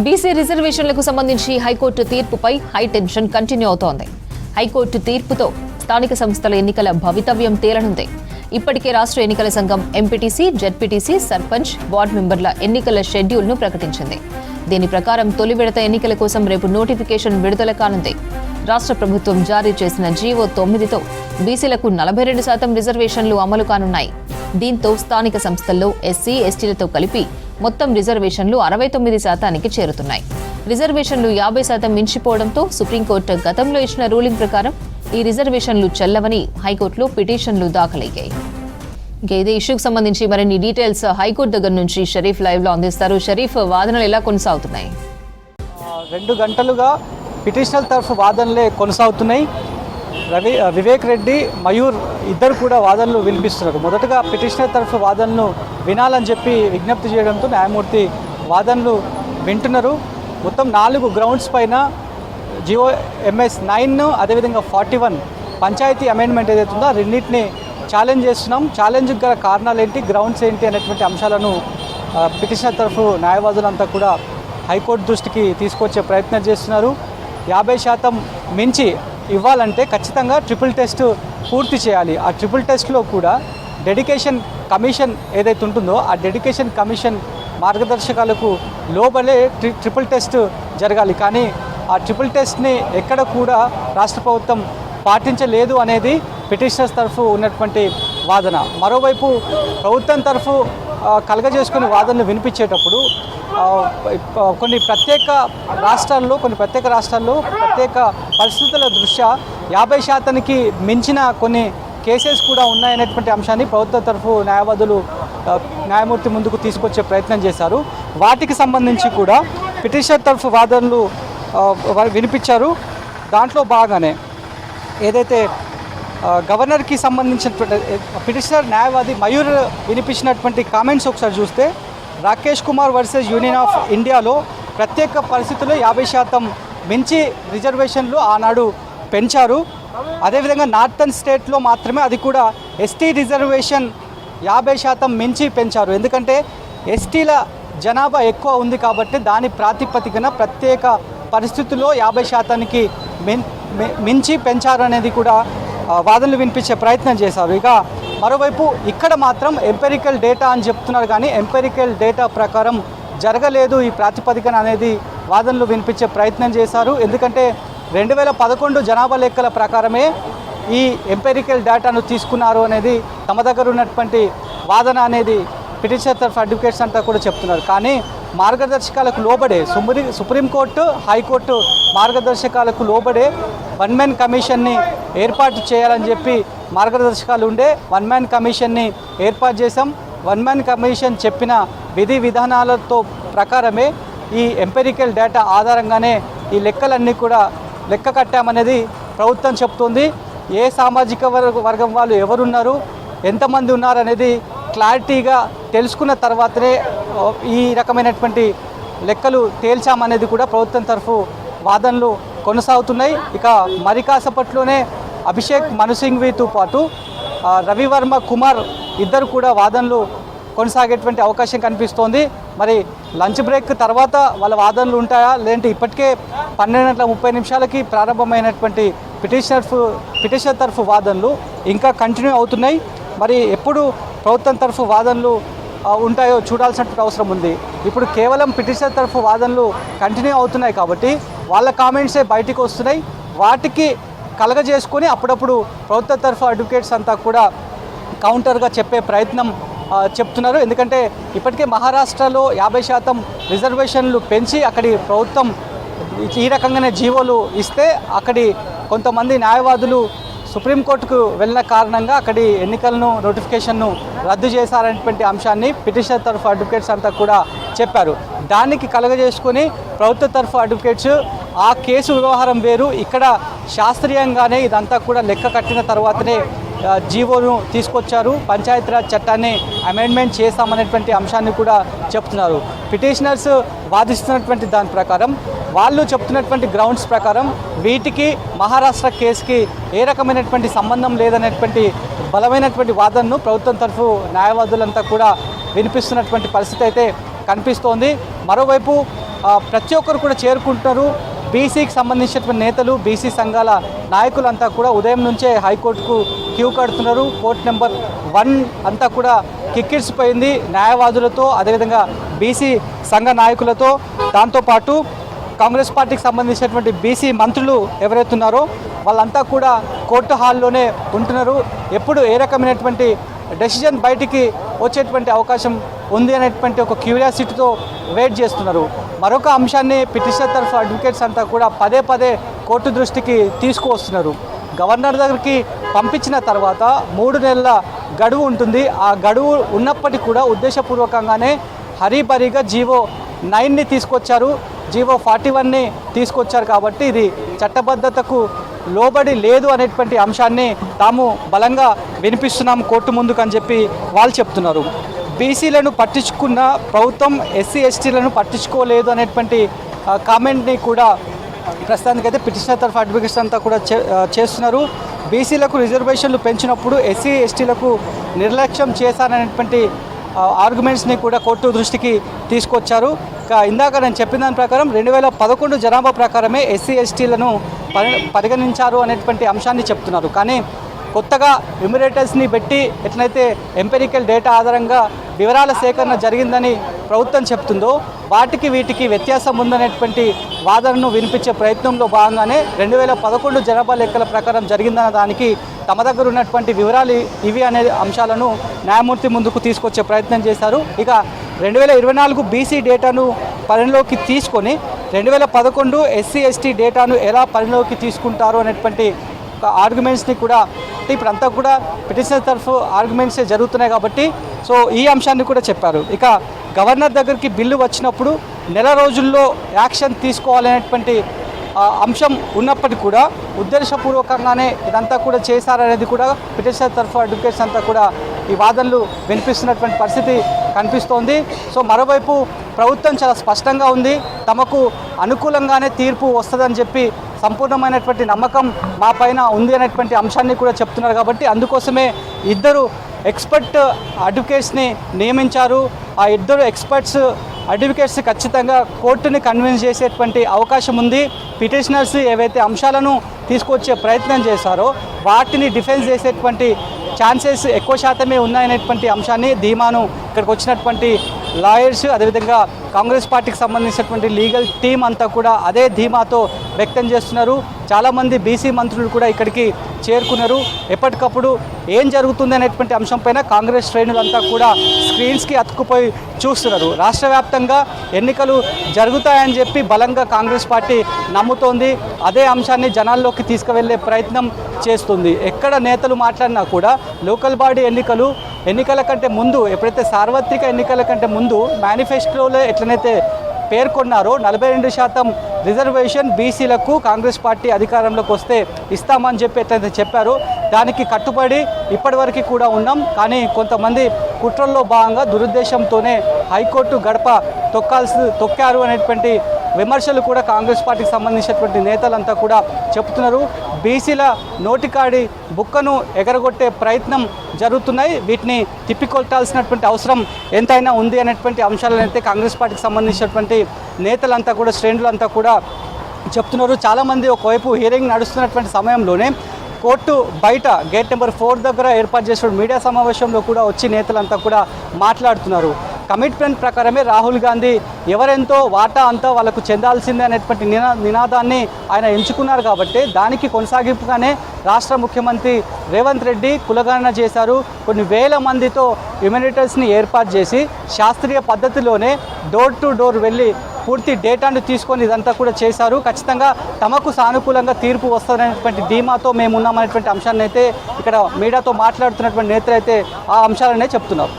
BC రిజర్వేషన్లకు సంబంధించి high court తీర్పుపై high tension continue అవుతోంది. హైకోర్టు తీర్పుతో స్థానిక సంస్థల ఎన్నికల భవితవ్యం తేలనుంది. ఇప్పటికే రాష్ట్ర ఎన్నికల సంఘం ఎంపీటీసీ, జెడ్పీటీసీ, సర్పంచ్, వార్డు మెంబర్ల ఎన్నికల షెడ్యూల్ను ప్రకటించింది. దీని ప్రకారం తొలి విడత ఎన్నికల కోసం రేపు నోటిఫికేషన్ విడుదల కానుంది. రాష్ట్ర ప్రభుత్వం జారీ చేసిన జీవో 9తో బీసీలకు 42% రిజర్వేషన్లు అమలు కానున్నాయి. దీంతో స్థానిక సంస్థల్లో ఎస్సీ, ఎస్టీలతో కలిపి మొత్తం రిజర్వేషన్లు 69%కి చేరుతున్నాయి. రిజర్వేషన్లు 50% మించిపోవడంతో సుప్రీంకోర్టు గతంలో ఇచ్చిన రూలింగ్ ప్రకారం ఈ రిజర్వేషన్లు చెల్లవని హైకోర్టులో పిటిషన్లు దాఖలయ్యాయి. ఇదే ఇష్యూకి సంబంధించి మరిన్ని డీటెయిల్స్ హైకోర్టు దగ్గర నుంచి షరీఫ్ లైవ్ లో అందిస్తారు. షరీఫ్, వాదనలు ఎలా కొనసాగుతున్నాయి? 2 గంటలుగా పిటిషనర్ తరఫు వాదనలే కొనసాగుతున్నాయి. వివేక్ రెడ్డి, మయూర్ ఇద్దరు కూడా వాదనలు వినిపిస్తున్నారు. మొదటగా పిటిషనర్ తరఫు వాదనలు వినాలని చెప్పి విజ్ఞప్తి చేయడంతో న్యాయమూర్తి వాదనలు వింటున్నారు. మొత్తం 4 గ్రౌండ్స్ పైన GOMS 9 అదేవిధంగా 41 పంచాయతీ అమెండ్మెంట్ ఏదైతే ఉందో రెండింటిని ఛాలెంజ్ చేస్తున్నాం. ఛాలెంజ్ గల కారణాలు ఏంటి, గ్రౌండ్స్ ఏంటి అనేటువంటి అంశాలను పిటిషనర్ తరఫు న్యాయవాదులంతా కూడా హైకోర్టు దృష్టికి తీసుకొచ్చే ప్రయత్నం చేస్తున్నారు. 50% మించి ఇవ్వాలంటే ఖచ్చితంగా ట్రిపుల్ టెస్ట్ పూర్తి చేయాలి. ఆ ట్రిపుల్ టెస్ట్లో కూడా డెడికేషన్ కమిషన్ ఏదైతే ఉంటుందో ఆ డెడికేషన్ కమిషన్ మార్గదర్శకాలకు లోబడే ట్రిపుల్ టెస్ట్ జరగాలి. కానీ ఆ ట్రిపుల్ టెస్ట్ని ఎక్కడ కూడా రాష్ట్ర ప్రభుత్వం పాటించలేదు అనేది పిటిషనర్స్ తరఫు ఉన్నటువంటి వాదన. మరోవైపు ప్రభుత్వం తరఫు కలగజేసుకుని వాదనలు వినిపించేటప్పుడు కొన్ని ప్రత్యేక రాష్ట్రాల్లో ప్రత్యేక పరిస్థితుల దృష్ట్యా 50%కి మించిన కొన్ని కేసెస్ కూడా ఉన్నాయనేటువంటి అంశాన్ని ప్రభుత్వ తరఫు న్యాయవాదులు న్యాయమూర్తి ముందుకు తీసుకొచ్చే ప్రయత్నం చేశారు. వాటికి సంబంధించి కూడా పిటిషనర్ తరఫు వాదనలు వినిపించారు. దాంట్లో బాగానే ఏదైతే గవర్నర్కి సంబంధించినటువంటి పిటిషనర్ న్యాయవాది మయూర్ వినిపించినటువంటి కామెంట్స్ ఒకసారి చూస్తే, Rakesh Kumar versus union of ఇండియాలో ప్రత్యేక పరిస్థితుల్లో 50% మించి రిజర్వేషన్లు ఆనాడు పెంచారు. అదేవిధంగా నార్థన్ స్టేట్లో మాత్రమే అది కూడా ఎస్టీ రిజర్వేషన్ 50% మించి పెంచారు. ఎందుకంటే ఎస్టీల జనాభా ఎక్కువ ఉంది కాబట్టి దాని ప్రాతిపదికన ప్రత్యేక పరిస్థితుల్లో 50%కి మించి పెంచారు అనేది కూడా వాదనలు వినిపించే ప్రయత్నం చేశారు. ఇక మరోవైపు ఇక్కడ మాత్రం ఎంపెరికల్ డేటా అని చెప్తున్నారు, కానీ ఎంపెరికల్ డేటా ప్రకారం జరగలేదు ఈ ప్రాతిపదికన అనేది వాదనలు వినిపించే ప్రయత్నం చేశారు. ఎందుకంటే 2011 జనాభా లెక్కల ప్రకారమే ఈ ఎంపెరికల్ డేటాను తీసుకున్నారు అనేది తమ దగ్గర ఉన్నటువంటి వాదన అనేది పిటిషనర్ తరఫు అడ్వకేట్స్ అంతా కూడా చెప్తున్నారు. కానీ మార్గదర్శకాలకు లోబడే సుప్రీంకోర్టు, హైకోర్టు మార్గదర్శకాలకు లోబడే 1 మ్యాన్ కమిషన్ని ఏర్పాటు చేయాలని చెప్పి మార్గదర్శకాలు ఉండే 1 మ్యాన్ కమిషన్ని ఏర్పాటు చేశాం. 1 మ్యాన్ కమిషన్ చెప్పిన విధి విధానాలతో ప్రకారమే ఈ ఎంపెరికల్ డేటా ఆధారంగానే ఈ లెక్కలన్నీ కూడా లెక్క కట్టామనేది ప్రభుత్వం చెప్తుంది. ఏ సామాజిక వర్గం వాళ్ళు ఎవరున్నారు, ఎంతమంది ఉన్నారు అనేది క్లారిటీగా తెలుసుకున్న తర్వాతనే ఈ రకమైనటువంటి లెక్కలు తేల్చామనేది కూడా ప్రభుత్వం తరఫు వాదనలు కొనసాగుతున్నాయి. ఇక మరి కాసేపట్లోనే అభిషేక్ మను సింఘ్వీతో పాటు రవివర్మ కుమార్ ఇద్దరు కూడా వాదనలు కొనసాగేటువంటి అవకాశం కనిపిస్తోంది. మరి లంచ్ బ్రేక్ తర్వాత వాళ్ళ వాదనలు ఉంటాయా, లేదంటే ఇప్పటికే 12:30 ప్రారంభమైనటువంటి పిటిషనర్ తరఫు వాదనలు ఇంకా కంటిన్యూ అవుతున్నాయి. మరి ఎప్పుడు ప్రభుత్వం తరఫు వాదనలు ఉంటాయో చూడాల్సినటువంటి అవసరం ఉంది. ఇప్పుడు కేవలం పిటిషనర్ తరఫు వాదనలు కంటిన్యూ అవుతున్నాయి కాబట్టి వాళ్ళ కామెంట్సే బయటికి వస్తున్నాయి. వాటికి కలగజేసుకొని అప్పుడప్పుడు ప్రభుత్వ తరఫు అడ్వకేట్స్ అంతా కూడా కౌంటర్గా చెప్పే ప్రయత్నం చెప్తున్నారు. ఎందుకంటే ఇప్పటికే మహారాష్ట్రలో 50% రిజర్వేషన్లు పెంచి అక్కడి ప్రభుత్వం ఈ రకంగానే జీవోలు ఇస్తే అక్కడి కొంతమంది న్యాయవాదులు సుప్రీంకోర్టుకు వెళ్ళిన కారణంగా అక్కడి ఎన్నికలను నోటిఫికేషన్ను రద్దు చేశారనేటువంటి అంశాన్ని పిటిషనర్ తరఫు అడ్వకేట్స్ అంతా కూడా చెప్పారు. దానికి కలగజేసుకొని ప్రభుత్వ తరఫు అడ్వకేట్స్ ఆ కేసు వ్యవహారం వేరు, ఇక్కడ శాస్త్రీయంగానే ఇదంతా కూడా లెక్క కట్టిన తర్వాతనే జీవోను తీసుకొచ్చారు, పంచాయతీరాజ్ చట్టాన్ని అమెండ్మెంట్ చేస్తామనేటువంటి అంశాన్ని కూడా చెప్తున్నారు. పిటిషనర్స్ వాదిస్తున్నటువంటి దాని ప్రకారం, వాళ్ళు చెప్తున్నటువంటి గ్రౌండ్స్ ప్రకారం వీటికి మహారాష్ట్ర కేసుకి ఏ రకమైనటువంటి సంబంధం లేదనేటువంటి బలమైనటువంటి వాదనను ప్రభుత్వం తరఫు న్యాయవాదులంతా కూడా వినిపిస్తున్నటువంటి పరిస్థితి అయితే కనిపిస్తోంది. మరోవైపు ప్రతి ఒక్కరు కూడా చేరుకుంటున్నారు. బీసీకి సంబంధించినటువంటి నేతలు, బీసీ సంఘాల నాయకులంతా కూడా ఉదయం నుంచే హైకోర్టుకు క్యూ కడుతున్నారు. కోర్టు నెంబర్ 1 అంతా కూడా కిక్కిరిసిపోయింది న్యాయవాదులతో, అదేవిధంగా బీసీ సంఘ నాయకులతో. దాంతోపాటు కాంగ్రెస్ పార్టీకి సంబంధించినటువంటి బీసీ మంత్రులు ఎవరైతే ఉన్నారో వాళ్ళంతా కూడా కోర్టు హాల్లోనే ఉంటున్నారు. ఎప్పుడు ఏ రకమైనటువంటి డెసిజన్ బయటికి వచ్చేటువంటి అవకాశం ఉంది అనేటువంటి ఒక క్యూరియాసిటీతో వెయిట్ చేస్తున్నారు. మరొక అంశాన్ని పిటిషనర్ తరఫు అడ్వకేట్స్ అంతా కూడా పదే పదే కోర్టు దృష్టికి తీసుకువస్తున్నారు. గవర్నర్ దగ్గరికి పంపించిన తర్వాత 3 నెలల గడువు ఉంటుంది. ఆ గడువు ఉన్నప్పటికీ కూడా ఉద్దేశపూర్వకంగానే హరీబరీగా జీవో 9ని తీసుకొచ్చారు, జీవో 41ని తీసుకొచ్చారు. కాబట్టి ఇది చట్టబద్ధతకు లోబడి లేదు అనేటువంటి అంశాన్ని తాము బలంగా వినిపిస్తున్నాం కోర్టు ముందుకు అని చెప్పి వాళ్ళు చెప్తున్నారు. బీసీలను పట్టించుకున్న ప్రభుత్వం ఎస్సీ ఎస్టీలను పట్టించుకోలేదు అనేటువంటి కామెంట్ని కూడా ప్రస్తుతానికైతే పిటిషనర్ తరఫు అడ్వకేట్స్ అంతా కూడా చేస్తున్నారు. బీసీలకు రిజర్వేషన్లు పెంచినప్పుడు ఎస్సీ ఎస్టీలకు నిర్లక్ష్యం చేశారనేటువంటి ఆర్గ్యుమెంట్స్ని కూడా కోర్టు దృష్టికి తీసుకొచ్చారు. ఇందాక నేను చెప్పిన దాని ప్రకారం 2011 జనాభా ప్రకారమే ఎస్సీ ఎస్టీలను పరిగణించారు అనేటువంటి అంశాన్ని చెప్తున్నారు. కానీ కొత్తగా న్యూమరేటర్స్ని పెట్టి ఎట్లయితే ఎంపెరికల్ డేటా ఆధారంగా వివరాల సేకరణ జరిగిందని ప్రభుత్వం చెప్తుందో వాటికి వీటికి వ్యత్యాసం ఉందనేటువంటి వాదనను వినిపించే ప్రయత్నంలో భాగంగానే 2011 జనాభా లెక్కల ప్రకారం జరిగిందన్న దానికి తమ దగ్గర ఉన్నటువంటి వివరాలు ఇవి అనే అంశాలను న్యాయమూర్తి ముందుకు తీసుకొచ్చే ప్రయత్నం చేశారు. ఇక 2024 బీసీ డేటాను పరిగణలోకి తీసుకొని 2011 ఎస్సీ ఎస్టీ డేటాను ఎలా పరిగణలోకి తీసుకుంటారు అనేటువంటి ఆర్గ్యుమెంట్స్ని కూడా ఇప్పుడంతా కూడా పిటిషనర్ తరఫు ఆర్గ్యుమెంట్సే జరుగుతున్నాయి కాబట్టి సో ఈ అంశాన్ని కూడా చెప్పారు. ఇక గవర్నర్ దగ్గరికి బిల్లు వచ్చినప్పుడు నెల రోజుల్లో యాక్షన్ తీసుకోవాలనేటువంటి అంశం ఉన్నప్పటికీ కూడా ఉద్దేశపూర్వకంగానే ఇదంతా కూడా చేశారనేది కూడా పిటిషనర్ తరఫు అడ్వకేట్స్ అంతా కూడా ఈ వాదనలు వినిపిస్తున్నటువంటి పరిస్థితి కనిపిస్తోంది. సో మరోవైపు ప్రభుత్వం చాలా స్పష్టంగా ఉంది, తమకు అనుకూలంగానే తీర్పు వస్తుందని చెప్పి సంపూర్ణమైనటువంటి నమ్మకం మా పైన ఉంది అనేటువంటి అంశాన్ని కూడా చెప్తున్నారు. కాబట్టి అందుకోసమే 2 ఎక్స్పర్ట్ అడ్వకేట్స్ని నియమించారు. ఆ 2 అడ్వకేట్స్ ఖచ్చితంగా కోర్టుని కన్విన్స్ చేసేటువంటి అవకాశం ఉంది. పిటిషనర్స్ ఏవైతే అంశాలను తీసుకొచ్చే ప్రయత్నం చేశారో వాటిని డిఫెన్స్ చేసేటువంటి ఛాన్సెస్ ఎక్కువ శాతమే ఉన్నాయనేటువంటి అంశాన్ని ధీమాను ఇక్కడికి వచ్చినటువంటి లాయర్స్, అదేవిధంగా కాంగ్రెస్ పార్టీకి సంబంధించినటువంటి లీగల్ టీం అంతా కూడా అదే ధీమాతో వ్యక్తం చేస్తున్నారు. చాలామంది బీసీ మంత్రులు కూడా ఇక్కడికి చేరుకున్నారు. ఎప్పటికప్పుడు ఏం జరుగుతుంది అనేటువంటి అంశంపైన కాంగ్రెస్ శ్రేణులంతా కూడా స్క్రీన్స్కి అతుక్కుపోయి చూస్తున్నారు. రాష్ట్ర వ్యాప్తంగా ఎన్నికలు జరుగుతాయని చెప్పి బలంగా కాంగ్రెస్ పార్టీ నమ్ముతోంది. అదే అంశాన్ని జనాల్లోకి తీసుకువెళ్ళే ప్రయత్నం చేస్తుంది. ఎక్కడ నేతలు మాట్లాడినా కూడా లోకల్ బాడీ ఎన్నికల కంటే ముందు, ఎప్పుడైతే సార్వత్రిక ఎన్నికల కంటే ముందు మేనిఫెస్టోలో ఎట్లనైతే పేర్కొన్నారో 42% రిజర్వేషన్ బీసీలకు కాంగ్రెస్ పార్టీ అధికారంలోకి వస్తే ఇస్తామని చెప్పి ఎట్లయితే చెప్పారో దానికి కట్టుబడి ఇప్పటివరకు కూడా ఉన్నాం. కానీ కొంతమంది కుట్రల్లో భాగంగా దురుద్దేశంతోనే హైకోర్టు గడప తొక్కారు అనేటువంటి విమర్శలు కూడా కాంగ్రెస్ పార్టీకి సంబంధించినటువంటి నేతలంతా కూడా చెప్తున్నారు. బీసీల నోటికాడి బుక్కను ఎగరగొట్టే ప్రయత్నం జరుగుతున్నాయి. వీటిని తిప్పికొట్టాల్సినటువంటి అవసరం ఎంతైనా ఉంది అనేటువంటి అంశాలను అయితే కాంగ్రెస్ పార్టీకి సంబంధించినటువంటి నేతలంతా కూడా శ్రేణులంతా కూడా చెప్తున్నారు. చాలామంది ఒకవైపు హియరింగ్ నడుస్తున్నటువంటి సమయంలోనే కోర్టు బయట గేట్ నెంబర్ 4 దగ్గర ఏర్పాటు చేసిన మీడియా సమావేశంలో కూడా వచ్చి నేతలంతా కూడా మాట్లాడుతున్నారు. కమిట్మెంట్ ప్రకారమే రాహుల్ గాంధీ ఎవరెంతో వాటా అంతా వాళ్ళకు చెందాల్సిందే అనేటువంటి నినాదాన్ని ఆయన ఎంచుకున్నారు. కాబట్టి దానికి కొనసాగింపుగానే రాష్ట్ర ముఖ్యమంత్రి రేవంత్ రెడ్డి కులగణన చేశారు. కొన్ని వేల మందితో ఇమ్యూనిటర్స్ని ఏర్పాటు చేసి శాస్త్రీయ పద్ధతిలోనే డోర్ టు డోర్ వెళ్ళి పూర్తి డేటాను తీసుకొని ఇదంతా కూడా చేశారు. ఖచ్చితంగా తమకు సానుకూలంగా తీర్పు వస్తుందనేటువంటి ధీమాతో మేము ఉన్నామనేటువంటి అంశాన్ని అయితే ఇక్కడ మీడియాతో మాట్లాడుతున్నటువంటి నేతలు అయితే ఆ అంశాలనే చెప్తున్నారు.